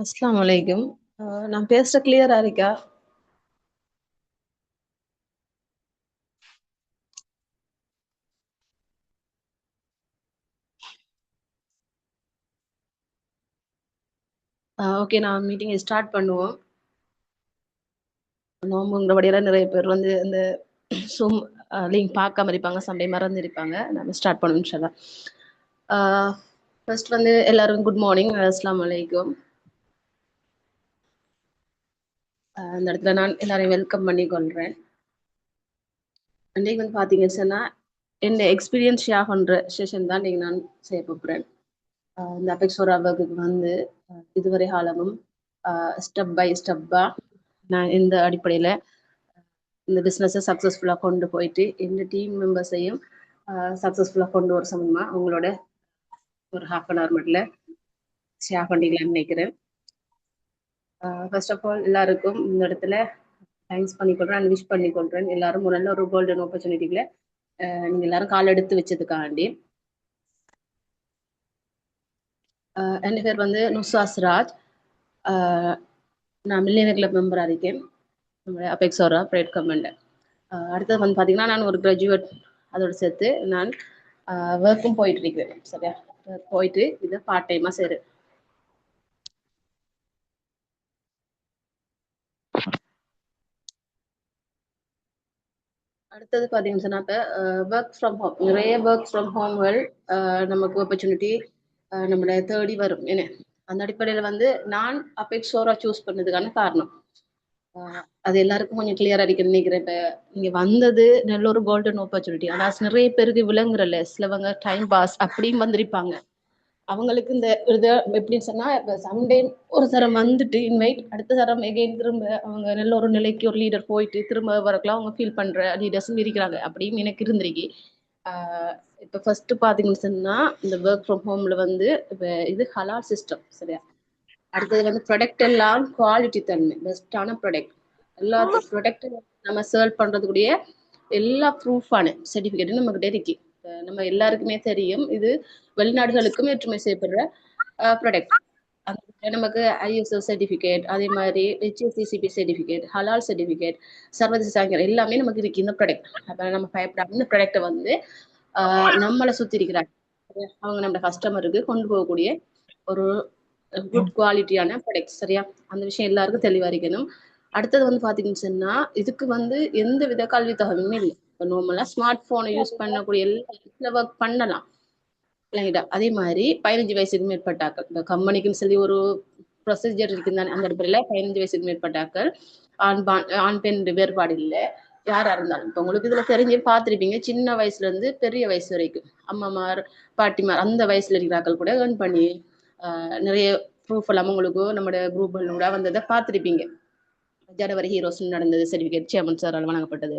அஸ்ஸலாமு அலைக்கும். நான் பேசுற கிளியரா இருக்கா? ஓகே, நான் மீட்டிங்கை ஸ்டார்ட் பண்ணுவோம். நோம்புங்கிறபடியெல்லாம் நிறைய பேர் வந்து இந்த சூம் லிங்க் பார்க்காம இருப்பாங்க, சண்டே மறந்து இருப்பாங்க. நம்ம ஸ்டார்ட் பண்ணுவோம் இன்ஷா அல்லாஹ். ஃபர்ஸ்ட் வந்து எல்லாருக்கும் குட் மார்னிங், அஸ்ஸலாமு அலைக்கும். இந்த இடத்துல நான் எல்லாரையும் வெல்கம் பண்ணி கொள்றேன். இன்றைக்கு வந்து பார்த்தீங்கன்னு சொன்னால் என்ன எக்ஸ்பீரியன்ஸ் ஷேர் பண்ணுற செஷன் தான் இன்றைக்கி நான் செய்ய போகிறேன். இந்த அபெக்ஸோரா ஒர்க்குக்கு வந்து இதுவரை காலமும் ஸ்டெப் பை ஸ்டெப்பாக நான் இந்த அடிப்படையில் இந்த பிஸ்னஸை சக்ஸஸ்ஃபுல்லாக கொண்டு போயிட்டு இந்த டீம் மெம்பர்ஸையும் சக்ஸஸ்ஃபுல்லாக கொண்டு வர சமமாக அவங்களோட ஒரு ½ மணில ஷேர் பண்ணிக்கலாம்னு நினைக்கிறேன். ஃபர்ஸ்ட் ஆஃப் ஆல் எல்லாருக்கும் இந்த இடத்துல தேங்க்ஸ் பண்ணிக்கொள்கிறேன் அண்ட் விஷ் பண்ணிக்கொள்கிறேன். எல்லாரும் ஒரு நல்ல ஒரு கோல்டன் ஆப்பர்ச்சுனிட்டியில் நீங்கள் எல்லாரும் கால் எடுத்து வச்சதுக்காண்டி. என் பேர் வந்து நுசாஸ் ராஜ். நான் மில்லியனர் கிளப் மெம்பராக இருக்கேன், நம்மளுடைய அபெக்ஸோரா பிரைவேட் கம்பெனியில். அடுத்தது வந்து பார்த்தீங்கன்னா நான் ஒரு கிராஜுவேட், அதோடு சேர்த்து நான் ஒர்க்கும் போயிட்டு இருக்கிறேன். சரியா, போயிட்டு இதை பார்ட் டைமாக செய்கிறேன். அடுத்தது பார்த்தீங்கன்னு சொன்னா இப்போ ஒர்க் ஃப்ரம் ஹோம், நிறைய ஒர்க் ஃப்ரம் ஹோம்கள் நமக்கு ஆப்பர்ச்சுனிட்டி நம்மளை தேடி வரும். என்ன அந்த அடிப்படையில் வந்து நான் அபெக்ஸோரா சூஸ் பண்ணதுக்கான காரணம் அது எல்லாருக்கும் கொஞ்சம் கிளியரா இருக்குன்னு நினைக்கிறேன். இப்போ இங்கே வந்தது நல்ல ஒரு கோல்டன் ஆப்பர்ச்சுனிட்டி. ஆனால் நிறைய பேருக்கு விளங்குறல, சிலவங்க டைம் பாஸ் அப்படின்னு வந்திருப்பாங்க. அவங்களுக்கு இந்த இது எப்படின்னு சொன்னா இப்போ சண்டே ஒரு தரம் வந்துட்டு இன்வைட், அடுத்த தரம் எகைன் திரும்ப அவங்க நல்ல ஒரு நிலைக்கு ஒரு லீடர் போயிட்டு திரும்ப வரக்கலாம் அவங்க ஃபீல் பண்ற லீடர்ஸும் இருக்கிறாங்க. அப்படின்னு எனக்கு இருந்திருக்கு. இப்போ ஃபர்ஸ்ட் பார்த்தீங்கன்னு சொன்னா இந்த ஒர்க் ஃப்ரம் ஹோம்ல வந்து இப்போ இது ஹலால் சிஸ்டம். சரியா, அடுத்தது வந்து ப்ராடக்ட் எல்லாம் குவாலிட்டி தன்மை, பெஸ்டான ப்ராடக்ட், எல்லா ப்ராடக்ட் நம்ம சேல் பண்றதுக்குரிய எல்லா ப்ரூஃபான சர்டிஃபிகேட்டும் நம்மகிட்ட இருக்கு. நம்ம எல்லாருக்குமே தெரியும் இது வெளிநாடுகளுக்கும் ஏற்றுமதி செய்யப்படுற ப்ராடக்ட். அந்த நமக்கு ஐஎஸ்ஓ சர்டிஃபிகேட், அதே மாதிரி HACCP சர்டிஃபிகேட், ஹலால் சர்டிஃபிகேட், சர்வதேச சாங்கியம் எல்லாமே நமக்கு இருக்கு இந்த ப்ராடக்ட். அப்போ நம்ம பயப்படாம இந்த ப்ராடக்டை வந்து நம்மளை சுற்றி இருக்கிறாங்க அவங்க நம்ம கஸ்டமருக்கு கொண்டு போகக்கூடிய ஒரு குட் குவாலிட்டியான ப்ராடக்ட். சரியா, அந்த விஷயம் எல்லாருக்கும் தெளிவா இருக்கணும். அடுத்தது வந்து பாத்தீங்கன்னு சொன்னா இதுக்கு வந்து எந்த வித கல்வி தகவலுமே இல்லை. இப்போ நார்மலா ஸ்மார்ட் போனை யூஸ் பண்ணக்கூடிய எல்லா ஒர்க் பண்ணலாம் இல்லைங்களா. அதே மாதிரி 15 வயசுக்கு மேற்பட்டாக்கள், இந்த கம்பெனிக்குன்னு சொல்லி ஒரு ப்ரொசீஜர் இருக்குதானே, அந்த அடிப்படையில் 15 வயசுக்கு மேற்பட்டாக்கள் ஆண் பெண் வேறுபாடு இல்லை, யாரா இருந்தாலும். இப்போ உங்களுக்கு இதுல தெரிஞ்சு பார்த்துருப்பீங்க, சின்ன வயசுல இருந்து பெரிய வயசு வரைக்கும் அம்மாமார் பாட்டிமார் அந்த வயசுல இருக்கிறாக்கள் கூட ஏர்ன் பண்ணி நிறைய ப்ரூஃப் எல்லாம் உங்களுக்கு நம்மளோட குரூப்ல கூட வந்ததை பார்த்துருப்பீங்க. ஜனவரி ஹீரோஸ் நடந்தது, சர்டிஃபிகேட் சேர்மன் சாரால் வழங்கப்பட்டது.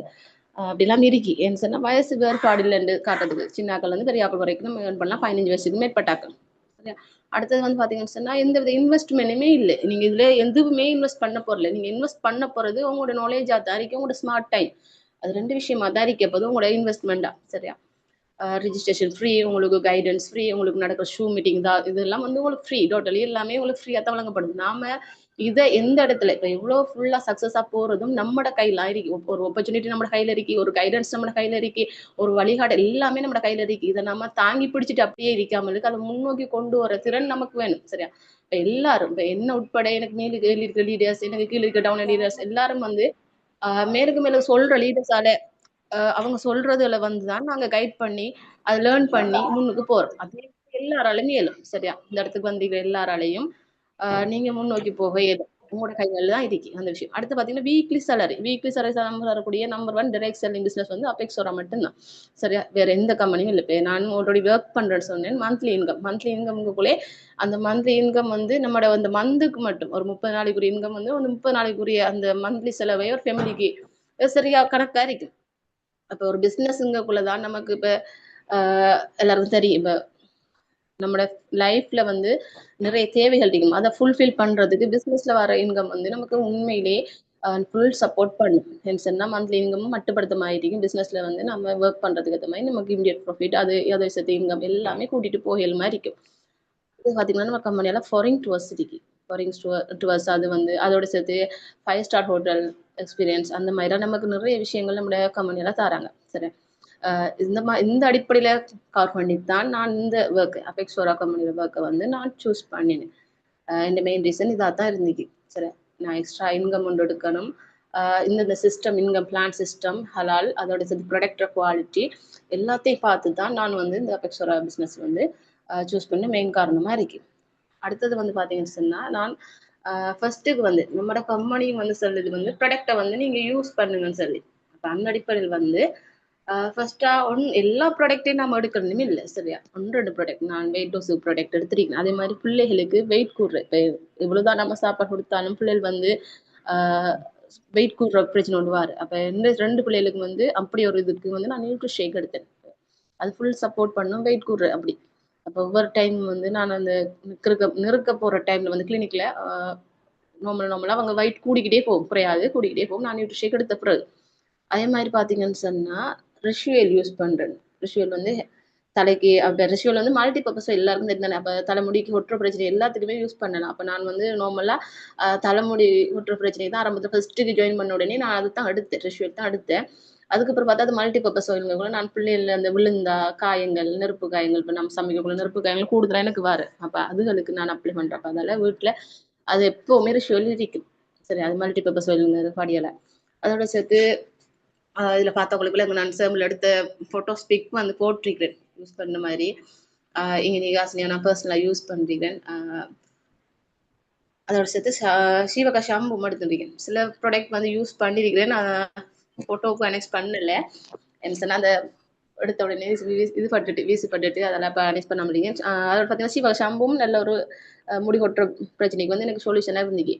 அப்படிலாம் இருக்கு. ஏன்னு சொன்னா வயசு வேறுபாடு இல்லைன்னு காட்டுறதுக்கு. சின்னாக்கள் வந்து பெரிய ஆக்கள் வரைக்கும் நம்ம ஏர்ன் பண்ணலாம் 15 வயசுக்கு மேற்பட்டாக்கள். சரியா? அடுத்தது வந்து பாத்தீங்கன்னு சொன்னா எந்தவித இன்வெஸ்ட்மெண்ட்டுமே இல்லை. நீங்க இதுல எதுவுமே இன்வெஸ்ட் பண்ண போறல. நீங்க இன்வெஸ்ட் பண்ண போறது உங்களோட நாலேஜா தான் இருக்கு, உங்களோட ஸ்மார்ட் டைம். அது 2 விஷயமா தான் இருக்க போது உங்களோட இன்வெஸ்ட்மெண்டா. சரியா? ரிஜிஸ்ட்ரேஷன் ஃப்ரீ, உங்களுக்கு கைடன்ஸ் ஃப்ரீ, உங்களுக்கு நடக்கிற ஷூ மீட்டிங் தான் இதெல்லாம் வந்து உங்களுக்கு ஃப்ரீ. டோட்டலி எல்லாமே உங்களுக்கு ஃப்ரீயா தான் வழங்கப்படுது. நாம இதை எந்த இடத்துல இப்ப எவ்வளவு ஃபுல்லா சக்சஸா போறதும் நம்மட கையில இருக்கு. ஒரு ஆப்பர்ச்சுனிட்டி நம்ம கையில இருக்கு, ஒரு கைடன்ஸ் நம்ம கையில இருக்கு, ஒரு வழிகாட்டு எல்லாமே நம்ம கையில இருக்கு. இதை நம்ம தாங்கி பிடிச்சிட்டு அப்படியே இருக்காம இருக்கு, அதை முன்னோக்கி கொண்டு வர திறன் நமக்கு வேணும். சரியா? இப்ப எல்லாரும் இப்ப என்ன உட்பட எனக்கு மேல இருக்க லீடர்ஸ், எனக்கு கீழே இருக்க டவுன் லீடர்ஸ் எல்லாரும் வந்து மேலுக்கு மேல சொல்ற லீடர்ஸால அவங்க சொல்றதுல வந்துதான் நாங்க கைட் பண்ணி அதை லேர்ன் பண்ணி முன்னுக்கு போறோம். அதே எல்லாராலையும் இயலும். சரியா? இந்த இடத்துக்கு வந்தீங்க எல்லாராலையும் நீங்க முன்னோக்கி போக இயலும். உங்களோட கைகள் தான் இருக்கு அந்த விஷயம். அடுத்து பாத்தீங்கன்னா வீக்லி சேலரி வரக்கூடிய நம்பர் 1 டைரக்ட் செல்லிங் பிசினஸ் வந்து அபெக்ஸோரா மட்டும்தான். சரியா? வேற எந்த கம்பெனியும் இல்லை. இப்போ நான் ஆல்ரெடி ஒர்க் பண்றேன்னு சொன்னேன். மந்த்லி இன்கம்க்குள்ளே அந்த மந்த்லி இன்கம் வந்து நம்மளோட அந்த மந்த்துக்கு மட்டும் ஒரு 30 நாளைக்குரிய இன்கம் வந்து ஒரு 30 நாளைக்குரிய அந்த மந்த்லி செலவை ஒரு ஃபேமிலிக்கு சரியா கணக்கா இருக்கு. அப்ப ஒரு பிசினஸ்ங்கக்குள்ளதான் நமக்கு இப்ப எல்லாருக்கும் தெரியும். இப்ப நம்மளோட லைஃப்ல வந்து நிறைய தேவைகள் இருக்கும். அதை ஃபுல்ஃபில் பண்றதுக்கு பிசினஸ்ல வர இன்கம் வந்து நமக்கு உண்மையிலேயே ஃபுல் சப்போர்ட் பண்ணும். சொன்னா மந்த்லி இன்கமும் மட்டுப்படுத்த மாதிரி இருக்கும். பிசினஸ்ல வந்து நம்ம ஒர்க் பண்றதுக்கு ஏற்ற மாதிரி நமக்கு இமிடியட் ப்ராஃபிட் அது அதை சேர்த்து இன்கம் எல்லாமே கூட்டிட்டு போகல் மாதிரி இருக்கும். இது பாத்தீங்கன்னா நம்ம கம்பெனியால ஃபாரின் டூர்ஸ் இருக்கு. ஃபாரின் டூர்ஸ் அது வந்து அதோட சேர்த்து 5 ஸ்டார் ஹோட்டல் எக்ஸ்பீரியன்ஸ் அந்த மாதிரி நமக்கு நிறைய விஷயங்கள் நம்மளோட கம்பெனியால தராங்க. சரி. இந்த அடிப்படையில கவர் பண்ணித்தான் நான் இந்த ஒர்க் அபெக்ஸோரா கம்பெனியோட ஒர்க்கை வந்து நான் சூஸ் பண்ணினேன். இந்த மெயின் ரீசன் இதாக தான் இருந்துச்சு. சரி. நான் எக்ஸ்ட்ரா இன்கம் ஒன்று எடுக்கணும், இந்த சிஸ்டம் இன்கம் பிளான் சிஸ்டம் ஹலால் அதோட சேர்த்து ப்ரொடக்ட் குவாலிட்டி எல்லாத்தையும் பார்த்து தான் நான் வந்து இந்த அபெக்ஸோரா பிஸ்னஸ் வந்து சூஸ் பண்ண மெயின் காரணமா இருக்கு. அடுத்தது வந்து பாத்தீங்கன்னு சொன்னா நான் ஃபர்ஸ்ட்டுக்கு வந்து நம்மளோட கம்பெனி வந்து சொல்லுது வந்து ப்ராடக்டை வந்து நீங்க யூஸ் பண்ணுங்கன்னு சொல்லி. அப்ப அந்த அடிப்படையில் வந்து ஃபர்ஸ்டா எல்லா ப்ராடக்ட்டையும் நம்ம எடுக்கணுமே இல்லை. சரியா? 1-2 ப்ராடக்ட் நான் வெயிட் லாஸ் ப்ராடக்ட் எடுத்துருக்கேன். அதே மாதிரி பிள்ளைகளுக்கு வெயிட் கூடுற இப்போ இவ்வளவுதான் நம்ம சாப்பாடு கொடுத்தாலும் பிள்ளைகள் வந்து வெயிட் கூடுற பிரச்சனை ஒன்று வாரு. அப்ப இந்த 2 பிள்ளைகளுக்கு வந்து அப்படி ஒரு இதுக்கு வந்து நான் நியூட்ரி ஷேக் எடுத்தேன். அது ஃபுல் சப்போர்ட் பண்ணும் வெயிட் கூடுற அப்படி. அப்போ ஒவ்வொரு டைம் வந்து நான் அந்த நிறுக்க போற டைம்ல வந்து கிளினிக்ல நார்மலா அவங்க வெயிட் கூடிக்கிட்டே போகும், குறையாது கூடிக்கிட்டே போகும். நான் நியூட்ரி ஷேக் எடுத்த பிறகு அதே மாதிரி பாத்தீங்கன்னு சொன்னா ரிஷுவல் யூஸ் பண்றேன். ரிஷுவல் வந்து தலைக்கு அப்ப ரிஷுவல் வந்து மல்டி பர்பஸ் எல்லாருக்கும் தெரிந்தானே. அப்ப தலைமுடிக்கு ஒட்டுற பிரச்சனை எல்லாத்துக்குமே யூஸ் பண்ணலாம். அப்ப நான் வந்து நார்மலா தலைமுடி ஒட்டுற பிரச்சனை தான் ஆரம்பத்தில் ஃபர்ஸ்ட்டுக்கு ஜாயின் பண்ண உடனே நான் அதை தான் எடுத்தேன், ரிஷுவல் தான் எடுத்தேன். அதுக்கப்புறம் பார்த்தா அது மல்டி பர்பஸ் ஆயிலுங்க கூட நான் பிள்ளைகள் அந்த விழுந்தா காயங்கள் நெருப்பு காயங்கள் இப்போ நம்ம சமைக்கக்குள்ள நெருப்பு காயங்கள் கூடுதலாக எனக்கு வரும். அப்ப அதுகளுக்கு நான் அப்ளை பண்றப்ப அதால வீட்டுல அது எப்பவுமே ரிஷுவல் இருக்கும். சரி. அது மல்டி பர்பஸ் ஆயிலுங்க படியலை. அதோட சேர்த்து இதுல பார்த்தவங்களுக்குள்ள நான் சேம்பிள் எடுத்த போட்டோஸ் பிக் வந்து போட்டிருக்கிறேன் யூஸ் பண்ண மாதிரி. இங்க நிகாசினியா நான் பர்சனலா யூஸ் பண்றேன். அதோட சேர்த்து சீவகா ஷாம்பு எடுத்துருக்கேன். சில ப்ராடக்ட் வந்து யூஸ் பண்ணிருக்கிறேன், போட்டோவுக்கு கனெக்ட் பண்ணல. என்ன சொன்னா அந்த எடுத்த உடனே இது பட்டுட்டு வீசி பட்டுட்டு அதெல்லாம் இப்போ கனெக்ட் பண்ண முடியுங்க. அதோட பார்த்தீங்கன்னா சீவகா ஷாம்பும் நல்ல ஒரு முடி கொட்டுற பிரச்சனைக்கு வந்து எனக்கு சொல்யூஷனாக இருந்துச்சு.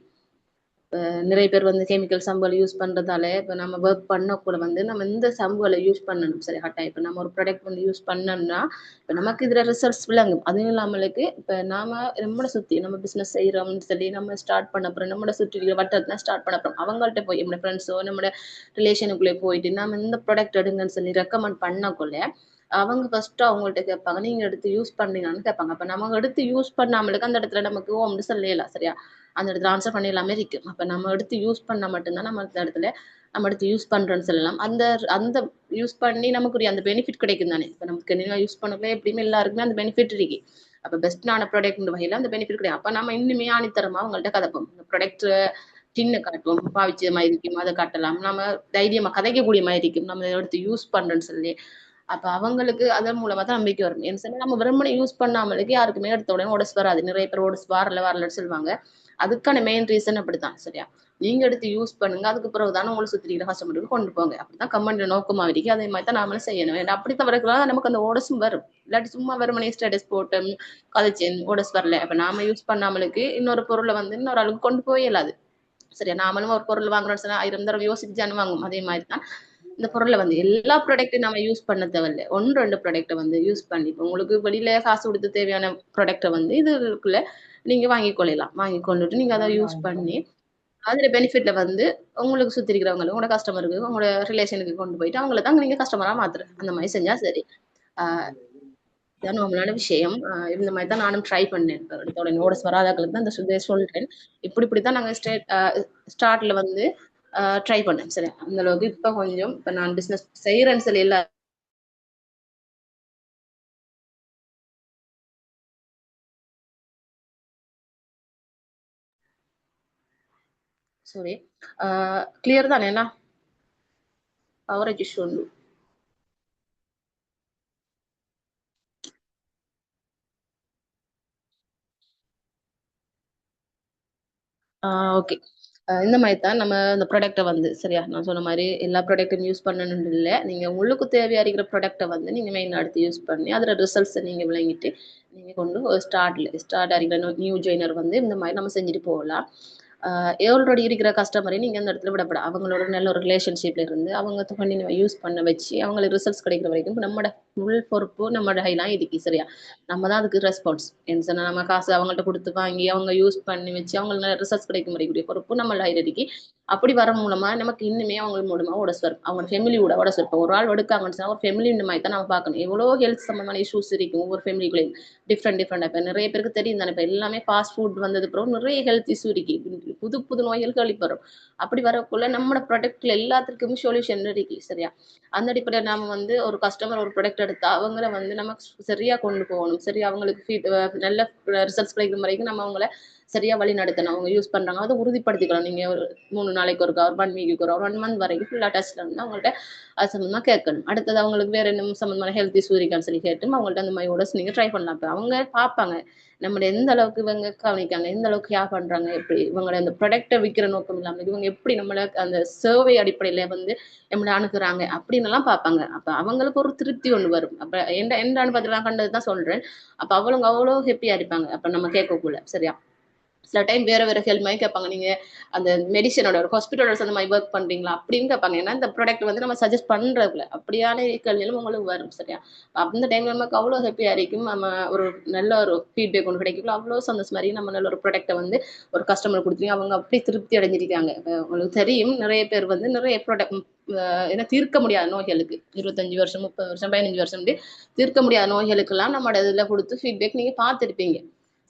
நிறைய பேர் வந்து கெமிக்கல் சம்புகளை யூஸ் பண்றதால இப்போ நம்ம ஒர்க் பண்ணக்கூட வந்து நம்ம இந்த சம்புகளை யூஸ் பண்ணணும். சரி. ஹட்டாக இப்போ நம்ம ஒரு ப்ராடக்ட் வந்து யூஸ் பண்ணோம்னா இப்போ நமக்கு இதில் ரிசல்ட்ஸ் விளங்கும். அதுவும் இல்லாமலுக்கு இப்போ நாம நம்மளை சுற்றி நம்ம பிஸ்னஸ் செய்கிறோம்னு சொல்லி நம்ம ஸ்டார்ட் பண்ண அப்புறம் நம்மளை சுற்றி வட்டத்தை ஸ்டார்ட் பண்ண அப்புறம் அவங்கள்ட்ட போய் நம்மளோட ஃப்ரெண்ட்ஸோ நம்மளோட ரிலேஷனுக்குள்ளே போயிட்டு நம்ம இந்த ப்ராடக்ட் எடுங்கன்னு சொல்லி ரெக்கமெண்ட் பண்ணக்குள்ள அவங்க ஃபர்ஸ்ட் அவங்கள்ட்ட கேட்பாங்க, நீங்க எடுத்து யூஸ் பண்ணீங்கன்னு கேட்பாங்க. அப்ப நம்ம எடுத்து யூஸ் பண்ணாமலுக்கு அந்த இடத்துல நமக்கு ஓம்னு சொல்லலாம். சரியா? அந்த இடத்துல ஆன்சர் பண்ணிடலாமே இருக்கு. அப்ப நம்ம எடுத்து யூஸ் பண்ணா மட்டும்தான் நம்ம அந்த இடத்துல நம்ம எடுத்து யூஸ் பண்றோம்னு சொல்லலாம். அந்த அந்த யூஸ் பண்ணி நமக்குரிய அந்த பெனிஃபிட் கிடைக்கும் தானே. இப்ப நமக்கு என்ன யூஸ் பண்ணக்குள்ள எப்படியுமே எல்லாருக்குமே அந்த பெனிஃபிட் இருக்கு. அப்ப பெஸ்டான ப்ராடக்ட் வகையில அந்த பெனிஃபிட் கிடையாது. அப்ப நம்ம இன்னுமே ஆணித்தரமா அவங்கள்ட்ட கதைப்போம். இந்த ப்ராடக்ட் சின்ன காட்டுவோம், பாவிச்ச மாதிரி இருக்கும், அதை காட்டலாம். நம்ம தைரியமா கதைக்கக்கூடிய மாதிரி இருக்கும் நம்ம எடுத்து யூஸ் பண்றோம்னு சொல்லி. அப்ப அவங்களுக்கு அதன் மூலமா தான் நம்பிக்கை வரும். ஏன்னு சொன்னா நம்ம வெறுமனே யூஸ் பண்ணாமலுக்கு யாருக்குமே எடுத்த உடனே ஓடஸ் வராது. நிறைய பேர் ஓடஸ் வரலன்னு சொல்லுவாங்க. அதுக்கான மெயின் ரீசன் அப்படித்தான். சரியா? நீங்க எடுத்து யூஸ் பண்ணுங்க, அதுக்கு பிறகுதானே உங்களை சுத்தி இருக்கிற கஸ்டமருக்கு கொண்டு போங்க. அப்படித்தான் கம்பெனியோட நோக்கமா இருக்கு. அதே மாதிரி தான் நாமளும் செய்யணும். ஏன்னா அப்படி தவிர்க்கலாம் நமக்கு அந்த ஓடஸும் வரும். இல்லாட்டி சும்மா வெறுமனே ஸ்டேட்டஸ் போட்டு கதைச்சேன் ஓடஸ் வரல. அப்ப நாம யூஸ் பண்ணாமலுக்கு இன்னொரு பொருளை வந்து இன்னொரு ஆளுக்கு கொண்டு போய் இயலாது. சரியா? நாமளும் ஒரு பொருள் வாங்குறோம்னு சொன்னா 1000 தடவை யோசிச்சுதானே வாங்குவோம். அதே மாதிரி தான் இந்த பொருளை வந்து எல்லா ப்ராடக்ட்டும் நம்ம யூஸ் பண்ண தேவையில்ல. ஒன்று ரெண்டு ப்ராடக்ட்டை வந்து யூஸ் பண்ணி இப்போ உங்களுக்கு வெளியில காசு கொடுத்து தேவையான ப்ராடக்ட்டை வந்து இதுக்குள்ள நீங்க வாங்கிக் கொள்ளலாம். வாங்கி கொண்டுட்டு நீங்க அதை யூஸ் பண்ணி அதுல பெனிஃபிட்ல வந்து உங்களுக்கு சுத்தி இருக்கிறவங்களுக்கு, உங்களோட கஸ்டமருக்கு, உங்களோட ரிலேஷனுக்கு கொண்டு போயிட்டு அவங்கள தான் நீங்க கஸ்டமரா மாத்துற அந்த மாதிரி செஞ்சா சரி. இதான் நார்மலான விஷயம். இந்த மாதிரி தான் நானும் ட்ரை பண்ணேன். எடுத்த உடனே ஓடஸ் வராதாக்களுக்கு தான் இந்த இதை சொல்றேன். இப்படித்தான் நாங்க ஸ்டார்ட்ல வந்து ட்ரை பண்ணேன். சரி அந்த அளவுக்கு இப்ப கொஞ்சம் இப்ப நான் பிசினஸ் செய்யறேன்னு சொல்லி எல்லா சாரி கிளியர் தானே என்ன கவரேஜ் இஷ்யூ உண்டு. ஓகே. இந்த மாதிரி தான் நம்ம இந்த ப்ராடக்ட்டை வந்து சரியா நான் சொன்ன மாதிரி எல்லா ப்ராடக்ட்டும் யூஸ் பண்ணணும்னு இல்லை. நீங்க உங்களுக்கு தேவையா இருக்கிற ப்ராடக்ட்டை வந்து நீங்க மெயின் எடுத்து யூஸ் பண்ணி அதோட ரிசல்ட்ஸை நீங்க விளங்கிட்டு நீங்க கொண்டு ஸ்டார்ட் ஆகிற நியூ ஜாயினர் வந்து இந்த மாதிரி நம்ம செஞ்சுட்டு போகலாம். ஆல்ரெடி இருக்கிற கஸ்டமரை நீங்க அந்த இடத்துல விடப்படாது. அவங்களோட நல்ல ஒரு ரிலேஷன்ஷிப்ல இருந்து அவங்க கண்டினியூ யூஸ் பண்ண வச்சு அவங்களுக்கு ரிசல்ட்ஸ் கிடைக்கிற வரைக்கும் நம்மளோட ஃபுல் பொறுப்பு நம்மளோட கையெல்லாம் இதுக்கு சரியா. நம்ம தான் அதுக்கு ரெஸ்பான்ஸ் என்ன சொன்னா நம்ம காசு அவங்கள்ட்ட கொடுத்து வாங்கி அவங்க யூஸ் பண்ணி வச்சு அவங்களுக்கு ரிசல்ட்ஸ் கிடைக்கும் வரைக்கும் பொறுப்பு நம்ம லைரடிக்கு. அப்படி வர மூலமா நமக்கு இன்னுமே அவங்க மூலமா உடஸ் வரும். அவங்க ஃபேமிலியோட உடஸ் இருக்கும். ஒரு ஆள் எடுக்காங்கன்னு சொன்னா ஒரு ஃபேமிலி இந்த மாதிரி தான் நம்ம பார்க்கணும். எவ்வளோ ஹெல்த் சம்பந்தமான இஷ்யூஸ் இருக்கும் ஒவ்வொரு ஃபேமிலிக்குள்ளேயும் டிஃப்ரெண்ட் இப்போ நிறைய பேருக்கு தெரியும் தானே. இப்போ எல்லாமே ஃபாஸ்ட் ஃபுட் வந்தது அப்புறம் நிறைய ஹெல்த் இஷ்யூ இருக்கு. புது புது நோய்கள் கழிப்பறோம். அப்படி வரக்குள்ள நம்மளோட ப்ராடக்ட்ல எல்லாத்துக்குமே சொல்யூஷன் இருக்கு சரியா. அந்த அடிப்படையில் நாம வந்து ஒரு கஸ்டமர் ஒரு ப்ராடக்ட் எடுத்தா அவங்கள வந்து நம்ம சரியா கொண்டு போகணும். சரியா அவங்களுக்கு நல்ல ரிசல்ட்ஸ் கிடைக்கிற வரைக்கும் நம்ம அவங்கள சரியா வழி நடத்தணும். அவங்க யூஸ் பண்றாங்க அதை உறுதிப்படுத்திக்கலாம். நீங்க ஒரு 3 நாளைக்கு ஒருக்கா ஒரு 1 வீக்கு ஒரு 1 மந்த் வரைக்கும் ஃபுல்லா டச்ல இருந்து அவங்கள்ட்ட அது சம்பந்தமா கேட்கணும். அடுத்தது அவங்களுக்கு வேற என்ன சம்பந்தமான ஹெல்த் இஷ்யூ இருக்கான்னு சொல்லி கேட்டு அவங்கள்ட்ட அந்த மாதிரி ஓடஸ் நீங்க ட்ரை பண்ணலாம். அப்ப அவங்க பார்ப்பாங்க நம்ம எந்த அளவுக்கு இவங்க கவனிக்காங்க, எந்த அளவுக்கு கேர் பண்றாங்க, எப்படி இவங்களோட அந்த ப்ராடக்ட்டை விற்கிற நோக்கம் இல்லாமல் இவங்க எப்படி நம்மள அந்த சர்வே அடிப்படையில வந்து நம்மளை அணுகுறாங்க அப்படின்னு எல்லாம் பார்ப்பாங்க. அப்ப அவங்களுக்கு ஒரு திருப்தி ஒண்ணு வரும். அப்ப எந்த அனுபவத்துல நான் கண்டதுதான் சொல்றேன். அப்ப அவளுங்க அவ்வளோ ஹாப்பியா இருப்பாங்க அப்ப நம்ம கேட்கக்குள்ள சரியா. சில டைம் வேற வேற ஹெல்ப் மாதிரி கேட்பாங்க. நீங்க அந்த மெடிசனோட ஒரு ஹாஸ்பிட்டலோட அந்த மாதிரி ஒர்க் பண்றீங்களா அப்படின்னு கேட்பாங்க. ஏன்னா இந்த ப்ராடக்ட் வந்து நம்ம சஜஸ்ட் பண்றதுல அப்படியான கேள்விகளும் உங்களுக்கு வரும் சரியா. அந்த டைம் நமக்கு அவ்வளோ ஹாப்பியா இருக்கும். நம்ம ஒரு நல்ல ஒரு ஃபீட்பேக் ஒன்று கிடைக்கும். அவ்வளோ சந்தோஷம் மாதிரி நம்ம நல்ல ஒரு ப்ராடக்ட்டை வந்து ஒரு கஸ்டமர் கொடுத்துருங்க. அவங்க அப்படி திருப்தி அடைஞ்சிருக்காங்க. உங்களுக்கு தெரியும் நிறைய பேர் வந்து நிறைய ப்ராடக்ட் ஏன்னா தீர்க்க முடியாத நோய்களுக்கு 25 வருஷம் 30 வருஷம் 15 வருஷம் தீர்க்க முடியாத நோய்களுக்கெல்லாம் நம்ம இதுல கொடுத்து ஃபீட்பேக் நீங்க பார்த்துருப்பீங்க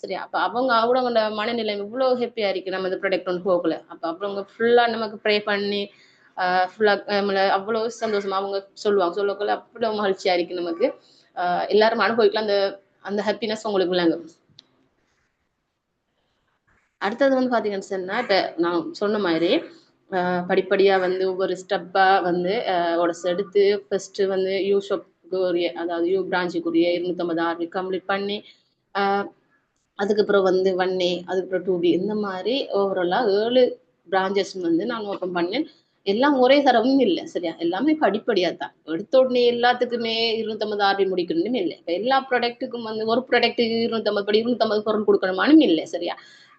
சரியா. அப்ப அவங்க அவங்களோட மனநிலை இவ்வளவு ஹாப்பியா இருக்கு நம்ம இந்த ப்ராடக்ட் ஒன்று போகல. அப்ப அவங்க ஃபுல்லா நமக்கு ப்ரே பண்ணி ஃபுல்லா அவ்வளவு சந்தோஷமா அவங்க சொல்லுவாங்க. சொல்லக்குள்ள அவ்வளவு மகிழ்ச்சியா இருக்கு நமக்கு. எல்லாரும் அனுபவிக்கலாம் அந்த அந்த ஹாப்பினஸ் உங்களுக்கு விளங்கும். அடுத்தது வந்து பாத்தீங்கன்னு சொன்னா இப்ப நான் சொன்ன மாதிரி படிப்படியா வந்து ஒவ்வொரு ஸ்டெப்பா வந்து உடச்சு எடுத்து ஃபர்ஸ்ட் வந்து யூ ஷாப்க்கு உரிய அதாவது யூ பிரான்ச்சுக்குரிய 250 ஆர்வி கம்ப்ளீட் பண்ணி அதுக்கப்புறம் வந்து 1A அதுக்கப்புறம் 2B இந்த மாதிரி ஓவராலா 7 பிரான்ச்சஸ் வந்து நான் ஓப்பன் பண்ணேன். எல்லாம் ஒரே தரவும் இல்லை சரியா. எல்லாமே படிப்படியா தான். எடுத்த உடனே எல்லாத்துக்குமே 250 ஆர்வி முடிக்கணும்னு இல்லை. இப்ப எல்லா ப்ராடக்ட்டுக்கும் வந்து ஒரு ப்ராடக்ட்டுக்கு 250 படி 250 பொருள் கொடுக்கணுமானும் இல்லை சரியா.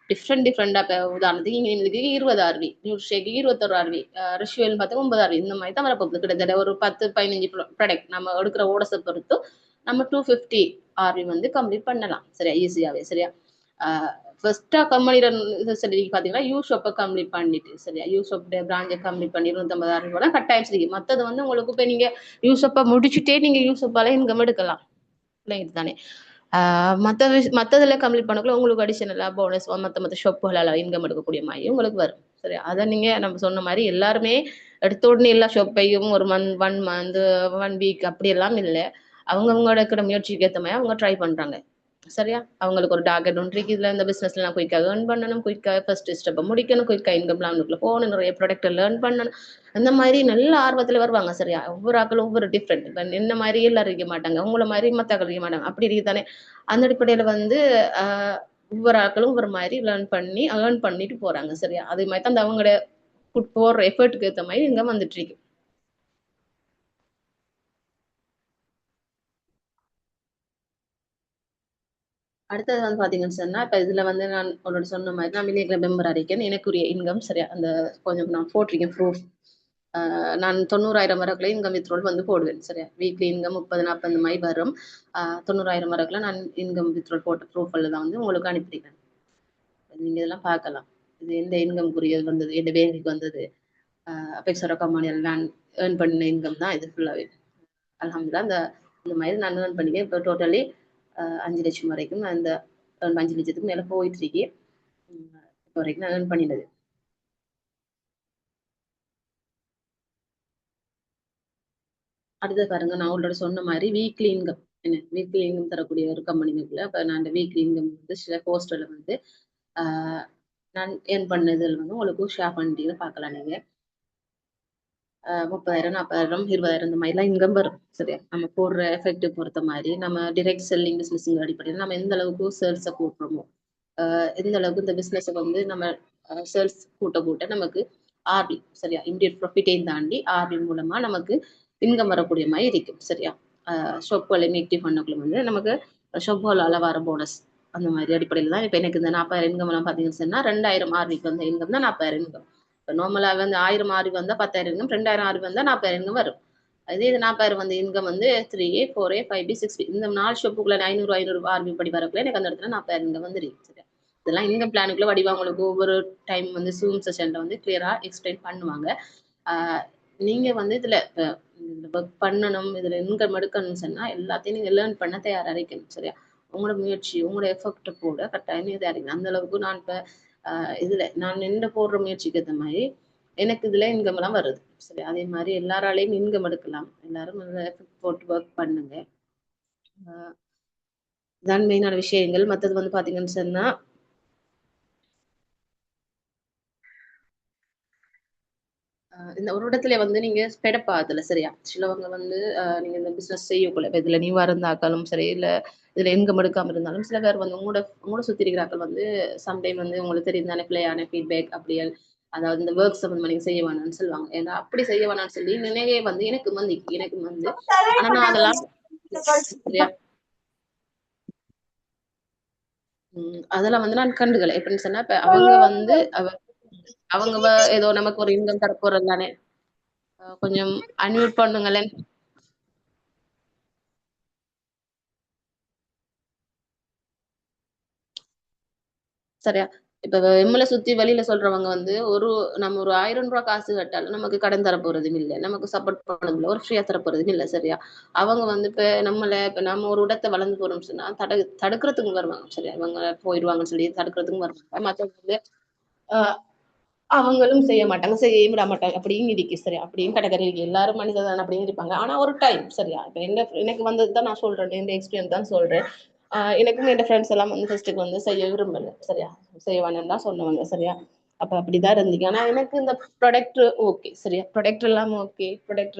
டிஃப்ரெண்டா இப்போ உதாரணத்துக்கு இங்கே இதுக்கு 20 ஆர்வி நியூட்ரி ஷேக்கு 21 ஆர்வி ரிஷுவல் பார்த்தா 9 ஆர்வி இந்த மாதிரி தான் வரப்போகுது. கிட்டத்தட்ட ஒரு 10 15 ப்ராடக்ட் நம்ம எடுக்கிற ஓடஸை பொறுத்து நம்ம 250 ஆர்வி வந்து கம்ப்ளீட் பண்ணலாம் சரியா ஈஸியாவே சரியா. ஃபர்ஸ்டா கம்பெனியில இது சரி பாத்தீங்கன்னா யூ ஷாப்பை கம்ப்ளீட் பண்ணிட்டு சரியா. யூ ஷாப் பிரான்ச்சை கம்ப்ளீட் பண்ணி 250 ஆர்வி கூட கட்டாயம் சரி. மற்றது வந்து உங்களுக்கு இப்போ நீங்க யூ ஷாப்பை முடிச்சுட்டே நீங்க யூ ஷாப்பால இன்கம் எடுக்கலாம் தானே. மற்றதுல கம்ப்ளீட் பண்ணக்குள்ள உங்களுக்கு அடிஷனலா போனஸ் மற்ற ஷாப்புகளால் இன்கம் எடுக்கக்கூடிய மாதிரி உங்களுக்கு வரும் சரி. அதை நீங்க நம்ம சொன்ன மாதிரி எல்லாருமே எடுத்த உடனே எல்லா ஷாப்பையும் ஒரு 1 மந்த் 1 வீக் அப்படி எல்லாம் இல்லை. அவங்கவுங்களோட இருக்கிற முயற்சிக்கு ஏற்ற மாதிரி அவங்க ட்ரை பண்றாங்க சரியா. அவங்களுக்கு ஒரு டார்கெட் ஒன்று இருக்கு. இதுல இந்த பிசினஸ்ல நான் குயிக்காக ஏர்ன் பண்ணணும், குயிக்காக ஃபர்ஸ்ட் ஸ்டெப்பை முடிக்கணும், குயிக்காக இன்கம் பிளானுக்குள்ள போகணும், நிறைய ப்ராடக்ட் லேர்ன் பண்ணணும். அந்த மாதிரி நல்ல ஆர்வத்துல வருவாங்க சரியா. ஒவ்வொரு ஆக்களும் ஒவ்வொரு டிஃப்ரெண்ட். இப்போ என்ன மாதிரி எல்லாரும் இருக்க மாட்டாங்க, உங்களை மாதிரி மற்ற ஆக்கள் இருக்க மாட்டாங்க அப்படி இருக்குதானே. அந்த அடிப்படையில வந்து ஒவ்வொரு ஆக்களும் ஒவ்வொரு மாதிரி லேர்ன் பண்ணி ஏர்ன் பண்ணிட்டு போறாங்க சரியா. அதே மாதிரி தான் அந்த அவங்களோட போடுற எஃபர்ட்டுக்கு ஏற்ற மாதிரி இங்க வந்துட்டு இருக்கு. அடுத்தது வந்து பாத்தீங்கன்னு சொன்னா இப்ப இதுல வந்து நான் உங்களோட சொன்ன மாதிரி நான் மில்லியன் மெம்பர் இருக்கேன். எனக்குரிய இன்கம் சரியா அந்த கொஞ்சம் நான் போட்டிருக்கேன் ப்ரூஃப். நான் 90,000 வரக்குள்ள இன்கம் வித்ரோல் வந்து போடுவேன் சரியா. வீக்லி இன்கம் 30-40 மாதிரி வரும். 90,000 வரக்குள்ள நான் இன்கம் வித்ரோல் போட்ட ப்ரூஃபில் தான் வந்து உங்களுக்கு அனுப்பிடுறேன். நீங்க இதெல்லாம் பார்க்கலாம். இது எந்த இன்கம்க்குரியது வந்தது, எந்த பேங்குக்கு வந்தது, அபெக்ஸோட கம்பெனியில் நான் ஏர்ன் பண்ண இன்கம் தான் இது ஃபுல்லாகவே. அல்ஹம்துலில்லாஹ் இந்த மாதிரி நான் ஏர்ன் பண்ணிக்கேன். இப்போ டோட்டலி 5 லட்சம் வரைக்கும் நான் இந்த 5 லட்சத்துக்கு மேலே போயிட்டு இருக்கேன். இப்போ வரைக்கும் நான் ஏர்ன் பண்ணினது. அடுத்தது பாருங்க, நான் ஆல்ரெடி சொன்ன மாதிரி வீக்லி இன்கம் என்ன வீக்லி இன்கம் தரக்கூடிய ஒரு கம்பெனிக்குள்ள இப்போ நான் அந்த வீக்லி இன்கம் வந்து சில போஸ்டரில் வந்து நான் ஏர்ன் பண்ணதில் வந்து உங்களுக்கு ஷேர் பண்ணிட்டு பார்க்கலாம். நீங்க 30,000 40,000 20,000 இந்த மாதிரிலாம் இன்கம் வரும் சரியா. நம்ம போடுற எஃபெக்ட் பொறுத்த மாதிரி நம்ம டிரெக்ட் செல்லிங் பிசினஸ் அடிப்படையில் நம்ம எந்த அளவுக்கு சேல்ஸை கூட்டுறோமோ, எந்த அளவுக்கு இந்த பிசினஸை வந்து நம்ம சேல்ஸ் கூட்ட கூட்ட நமக்கு ஆர்பி சரியா இமிடியட் ப்ராஃபிட்டையும் தாண்டி ஆர்பி மூலமா நமக்கு இன்கம் வரக்கூடிய மாதிரி இருக்கும் சரியா. ஷாப்புகளை ஆக்டிவ் பண்ணக்குள்ள வந்து நமக்கு ஷாப்புகளால் வர போனஸ் அந்த மாதிரி அடிப்படையில் தான் இப்போ எனக்கு இந்த 40,000 இன்கம் எல்லாம் பார்த்தீங்கன்னு சொன்னா 2,000 ஆர்பிக்கு வந்த இன்கம் தான் 40,000 இன்கம். இப்போ நார்மலாக வந்து 1000 ஆர்பி வந்தால் 10,000 இன்கம், 2,000 ஆர்பி வந்தால் 40,000 இன்கம் வரும். அதே இது 40,000 வந்து இன்கம் வந்து 3A 4A 5B 6B இந்த 4 ஷாப்புக்குள்ள 500 ஆர்பி படி வரக்குள்ள எனக்கு அந்த இடத்துல 40,000 இன்கம் வந்துருக்கு சரியா. இதெல்லாம் இன்கம் பிளானுக்குள்ள வடிவா உங்களுக்கு ஒவ்வொரு டைம் வந்து ஜூம் செஷன்ல வந்து கிளியரா எக்ஸ்பிளைன் பண்ணுவாங்க. நீங்க வந்து இதுல ஒர்க் பண்ணணும், இதுல இன்கம் எடுக்கணும்னு சொன்னா எல்லாத்தையும் நீங்க லேர்ன் பண்ண தயாரா இருக்கணும் சரியா. உங்களோட முயற்சி உங்களோட எஃபெக்ட் போட கட்டாயம் தயாரிக்கணும். அந்த அளவுக்கு நான் இப்ப இதுல நான் நின்று போடுற முயற்சிக்கு ஏற்ற மாதிரி எனக்கு இதுல இன்கம் எல்லாம் வருது சரி. அதே மாதிரி எல்லாராலையும் இன்கம் எடுக்கலாம். எல்லாரும் எஃபெக்ட் போட்டு ஒர்க் பண்ணுங்க. இதான் மெயினான விஷயங்கள். மற்றது வந்து பாத்தீங்கன்னு சொன்னா இந்த ஒரு இடத்துல வந்து நீங்க ஸ்பெடப் ஆகுதுல சரியா. சிலவங்க வந்து நீங்க இந்த பிசினஸ் செய்யக்குள்ள இப்ப இதுல நீவா இருந்தாக்களும் சரி, இல்ல இதுல இன்கம் எடுக்காம இருந்தாலும் சில பேர் வந்து உங்களோட சுத்தி இருக்கிறாக்கள் வந்து சம்டைம் வந்து உங்களுக்கு தெரியும் தானே பிள்ளையான ஃபீட்பேக் அப்படியே, அதாவது இந்த ஒர்க் சம்பந்தமா நீங்க செய்ய வேணாம்னு சொல்லுவாங்க. ஏன்னா அப்படி செய்ய வேணாம்னு சொல்லி நினைவே வந்து எனக்கு வந்து ஆனா நான் அதெல்லாம் சரியா அதெல்லாம் வந்து நான் கண்டுக்கல. எப்படின்னு சொன்னா இப்ப அவங்க வந்து அவங்க ஏதோ நமக்கு ஒரு இன்கம் தர போறது தானே. கொஞ்சம் அன்மியூட் பண்ணுங்களேன். சரியா. இப்ப எம்மல சுத்தி வெளியில சொல்றவங்க வந்து நம்ம ஒரு 1000 ரூபாய் காசு கட்டாலும் நமக்கு கடன் தர போறதும் இல்ல, நமக்கு சப்போர்ட் பண்ணதும் இல்ல, ஒரு ஃப்ரீயா தர போறதும் இல்ல சரியா. அவங்க வந்து இப்ப நம்ம ஒரு இடத்தை வளர்ந்து போறோம்னு சொன்னா தடுக்கிறதுக்கு வருவாங்க சரியா. அவங்க போயிடுவாங்கன்னு சொல்லி தடுக்கிறதுக்கும் வருவாங்க. மத்தவங்க வந்து ஆஹ் அவங்களும் செய்ய மாட்டாங்க, செய்யவும் விட மாட்டாங்க. அப்படியும் இருக்கு சரியா. அப்படியும் கடற்கரை இருக்கு. எல்லாரும் மனிதன் அப்படின்னு இருப்பாங்க. ஆனா ஒரு டைம் சரியா. இப்ப எனக்கு வந்ததுதான் நான் சொல்றேன், இந்த எக்ஸ்பீரியன்ஸ் தான் சொல்றேன். எனக்கும் என் ஃப்ரெண்ட்ஸ் எல்லாம் வந்து ஃபர்ஸ்ட்டுக்கு வந்து செய்ய விரும்பல சரியா. செய்ய வேணும்னு தான் சொன்னவங்க சரியா. அப்ப அப்படிதான் இருந்தீங்க. ஆனா எனக்கு இந்த ப்ராடக்ட் ஓகே சரியா. ப்ராடக்ட் எல்லாம் ஓகே. ப்ராடக்ட்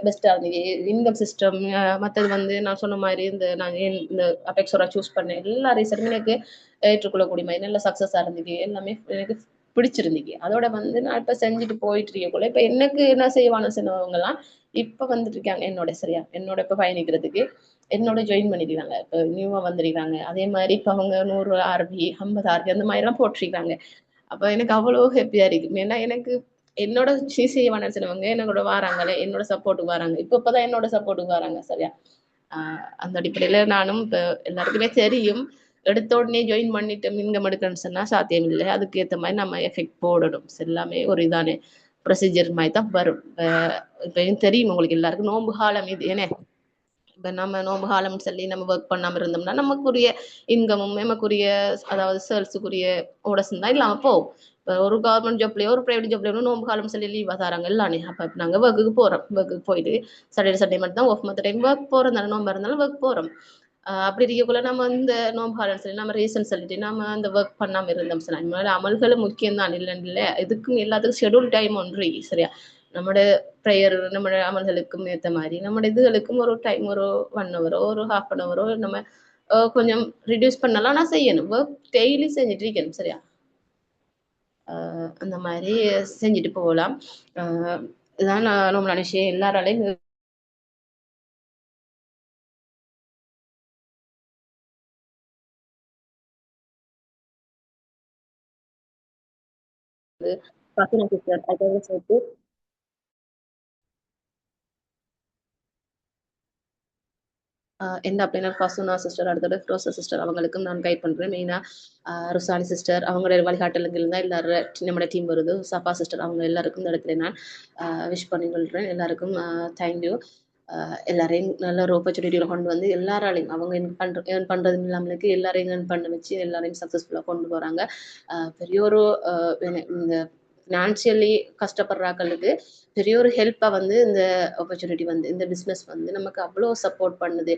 பெஸ்டா இருந்தீங்க. இன்கம் சிஸ்டம் மற்றது வந்து நான் சொன்ன மாதிரி நாங்க இந்த அபெக்ஸோரா சூஸ் பண்ண எல்லா ரீசனுமே எனக்கு ஏற்றுக்கொள்ளக்கூடிய மாதிரி நல்ல சக்சஸா இருந்தீங்க. எல்லாமே எனக்கு பிடிச்சிருந்தீங்க. அதோட வந்து நான் இப்ப செஞ்சுட்டு போயிட்டு இருக்கக்குள்ள இப்ப எனக்கு என்ன செய்வானு சொன்னவங்க எல்லாம் இப்ப வந்துட்டு இருக்காங்க என்னோட சரியா. என்னோட இப்ப பயணிக்கிறதுக்கு என்னோட ஜாயின் பண்ணிருக்காங்க. இப்ப நியூவா வந்திருக்காங்க. அதே மாதிரி இப்ப அவங்க 100 ஆர்பி 50 ஆர்பி அந்த மாதிரி எல்லாம் போட்டிருக்காங்க. அப்ப எனக்கு அவ்வளவு ஹாப்பியா இருக்கு. ஏன்னா எனக்கு என்னோட செய்வானு சொன்னவங்க என்னோட வாராங்களே, என்னோட சப்போர்ட்டுக்கு வராங்க. இப்பதான் என்னோட சப்போர்ட்டுக்கு வராங்க சரியா. அந்த அடிப்படையில நானும் இப்ப எல்லாருக்குமே தெரியும், எடுத்த உடனே ஜாயின் பண்ணிட்டு இன்கம் எடுக்கணும்னு சொன்னா சாத்தியம் இல்லை. அதுக்கு ஏத்த மாதிரி நம்ம எஃபெக்ட் போடணும். எல்லாமே ஒரு இதானே ப்ரொசீஜர் மாதிரி தான் வரும். இப்ப தெரியும் உங்களுக்கு எல்லாருக்கும் நோன்பு காலம் இது என்ன. இப்ப நம்ம நோம்பு காலம்னு சொல்லி நம்ம ஒர்க் பண்ணாம இருந்தோம்னா நமக்குரிய இன்கமும் நமக்குரிய அதாவது சேல்ஸுக்குரிய ஓடஸும் தான் இல்லாம போகும். இப்போ ஒரு கவர்மெண்ட் ஜாப்லயோ ஒரு பிரைவேட் ஜாப்லயோ நோம்பு காலம் சொல்லி லீவ் தராங்க எல்லாமே. அப்ப நாங்க ஒர்க்குக்கு போறோம். ஒர்க்குக்கு போயிட்டு சண்டே மட்டும் தான் ஆஃப். மற்ற டைம் ஒர்க் போறோம் தானே. நோம்பா இருந்தாலும் ஒர்க் போறோம். அப்படி இருக்கக்குள்ள நம்ம இந்த நோம்பு காலம் சொல்லி நம்ம ரீசன் சொல்லிட்டு நம்ம அந்த ஒர்க் பண்ணாம இருந்தோம் சொன்னா அதனால அமல்களும் முக்கியம் தான் இல்லைன்னு இல்லை. இதுக்கும் எல்லாத்துக்கும் ஷெடியூல் டைம் ஒன்று சரியா. நம்மளோட ப்ரேயர் நம்மளோட அமல்களுக்கும் ஏற்ற மாதிரி நம்மளோட இதுகளுக்கும் ஒரு டைம் ஒரு 1 ஹவரோ ஒரு ஹாஃப் நம்ம கொஞ்சம் ரிடியூஸ் பண்ணலாம். நான் செய்யணும் ஒர்க் டெய்லி செஞ்சுட்டு இருக்கணும் சரியா. அந்த மாதிரி செஞ்சுட்டு போகலாம். இதான் நம்மளான விஷயம். எல்லாராலையும் பசங்க சிஸ்டர் அதோட சேர்த்து எந்த அப்படின்னா ஃபசுனா சிஸ்டர், அடுத்தது ஃப்ரோசா சிஸ்டர், அவங்களுக்கும் நான் கைட் பண்ணுறேன். மெயினாக ருசானி சிஸ்டர் அவங்களோட வழிகாட்டலுங்கள் தான் எல்லாரும் நம்மளோட டீம் வருது. சஃபா சிஸ்டர் அவங்க எல்லாருக்கும் இந்த இடத்துல நான் விஷ் பண்ணி கொள்கிறேன். எல்லாருக்கும் தேங்க்யூ. எல்லாரையும் நல்ல ஒரு ஆப்பர்ச்சுனிட்டியில் கொண்டு வந்து எல்லாராலையும் அவங்க ஏர்ன் பண்ணுறதும் இல்லாமலுக்கு எல்லாரையும் ஏர்ன் பண்ண வச்சு எல்லாரையும் சக்ஸஸ்ஃபுல்லாக கொண்டு போகிறாங்க. பெரிய ஒரு இந்த ஃபினான்ஷியலி கஷ்டப்படுறாக்களுக்கு பெரிய ஒரு ஹெல்ப்பாக வந்து இந்த ஆப்பர்ச்சுனிட்டி வந்து இந்த பிஸ்னஸ் வந்து நமக்கு அவ்வளோ சப்போர்ட் பண்ணுது.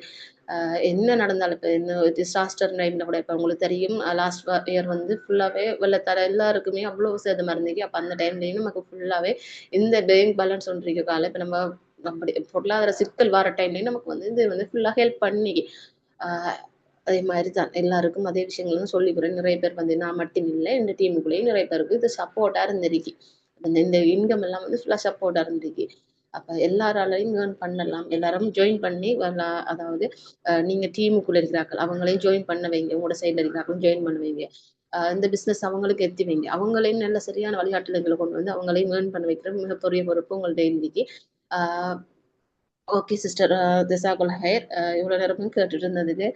என்ன நடந்தாலும் இப்போ என்ன டிசாஸ்டர் டைமில் கூட இப்போ உங்களுக்கு தெரியும், லாஸ்ட் இயர் வந்து ஃபுல்லாகவே வெள்ளத்தார எல்லாருக்குமே அவ்வளோ சேதமாக இருந்துச்சு. அப்போ அந்த டைம்லேயும் நமக்கு ஃபுல்லாகவே இந்த பேங்க் பேலன்ஸ் ஒன்று இருக்க காலம் இப்போ நம்ம அப்படி பொருளாதார சிக்கல் வர டைம்லேயும் நமக்கு வந்து இது வந்து ஃபுல்லாக ஹெல்ப் பண்ணி அதே மாதிரி தான் எல்லாருக்கும் அதே விஷயங்களும் சொல்லிக்கிறேன். நிறைய பேர் வந்து நான் மட்டும் இல்லை, இந்த டீமுக்குள்ளேயும் நிறைய பேருக்கு இது சப்போர்ட்டாக இருந்திருக்கு. இந்த இன்கம் எல்லாம் வந்து ஃபுல்லாக சப்போர்ட்டாக இருந்திருக்கு. அப்போ எல்லாராலையும் ஏர்ன் பண்ணலாம். எல்லாரும் ஜாயின் பண்ணி வரலாம். அதாவது நீங்கள் டீமுக்குள்ளே இருக்கிறார்கள் அவங்களையும் ஜாயின் பண்ண வைங்க, உங்களோட சைடில் இருக்கிறார்களும் ஜாயின் பண்ண வைங்க. இந்த பிஸ்னஸ் அவங்களுக்கு எத்தி வைங்க. அவங்களையும் நல்ல சரியான வழிகாட்டுதல்களை கொண்டு வந்து அவங்களையும் ஏர்ன் பண்ண வைக்கிற மிகப்பெரிய பொறுப்பு உங்கள்ட்ட இன்னைக்கு. ஓகே சிஸ்டர், ஜஸாக்குல் ஹைர். இவ்வளோ நேரமும் கேட்டுட்டு இருந்ததுக்கு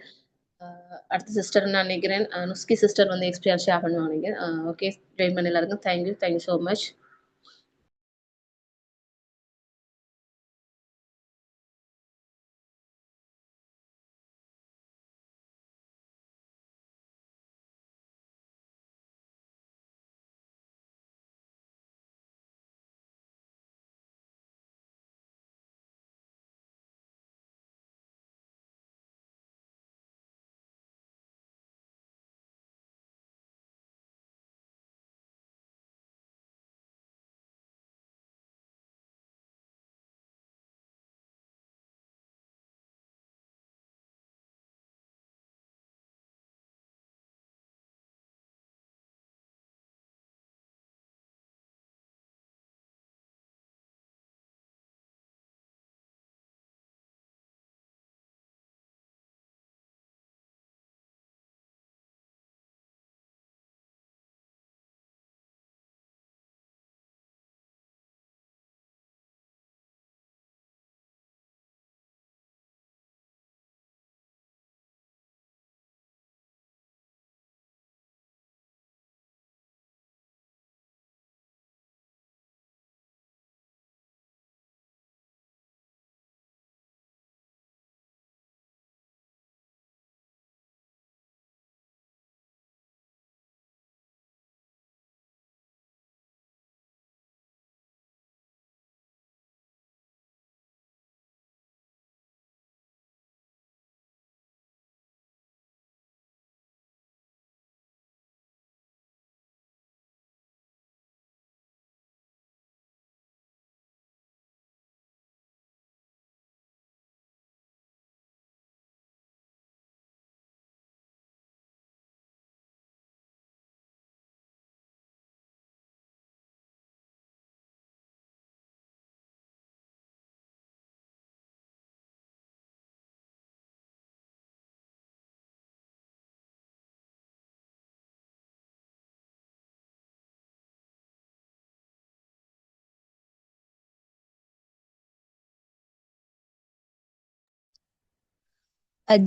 அடுத்த சிஸ்டர் நான் நினைக்கிறேன் நுஸ்கி சிஸ்டர் வந்து எக்ஸ்பீரியன்ஸ் ஷேர் பண்ணுவாங்க நினைக்கிறேன். ஓகே, ஜாயின் பண்ண எல்லாருக்கும் தேங்க்யூ ஸோ மச்.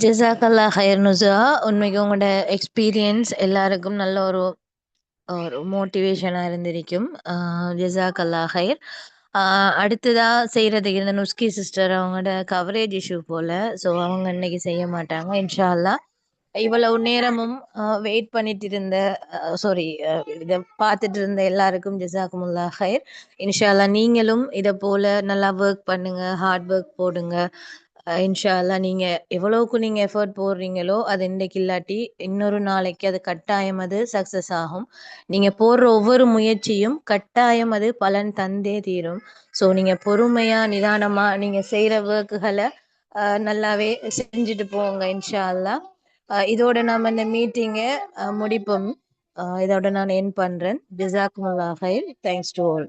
ஜஸாக்கல்லா ஹைர் நுசா. உண்மைக்கு உங்களோட எக்ஸ்பீரியன்ஸ் எல்லாருக்கும் நல்ல ஒரு ஒரு மோட்டிவேஷனாக இருந்திருக்கும். ஜஸாக்கல்லா ஹைர். அடுத்ததா செய்கிறது இந்த நுஸ்கி சிஸ்டர் அவங்களோட கவரேஜ் இஷ்யூ போல். ஸோ அவங்க இன்னைக்கு செய்ய மாட்டாங்க இன்ஷா அல்லாஹ். இவ்வளவு நேரமும் வெயிட் பண்ணிட்டு இருந்த சாரி இதை பார்த்துட்டு இருந்த எல்லாருக்கும் ஜஸாக்குமுல்லா ஹைர். இன்ஷா அல்லாஹ் நீங்களும் இதை போல் நல்லா ஒர்க் பண்ணுங்க, ஹார்ட் ஒர்க் போடுங்க. இன்ஷா அல்லாஹ் நீங்கள் எவ்வளோக்கு நீங்கள் எஃபர்ட் போடுறீங்களோ அது இன்றைக்கு இல்லாட்டி இன்னொரு நாளைக்கு அது கட்டாயம் அது சக்ஸஸ் ஆகும். நீங்கள் போடுற ஒவ்வொரு முயற்சியும் கட்டாயம் அது பலன் தந்தே தீரும். ஸோ நீங்கள் பொறுமையாக நிதானமாக நீங்கள் செய்கிற ஒர்க்குகளை நல்லாவே செஞ்சுட்டு போங்க இன்ஷா அல்லாஹ். இதோட நாம் இந்த மீட்டிங்கை முடிப்போம். இதோட நான் என் பண்ணுறேன். ஜஸாக்குமுல்லாஹ் ஹைர். Thanks to all.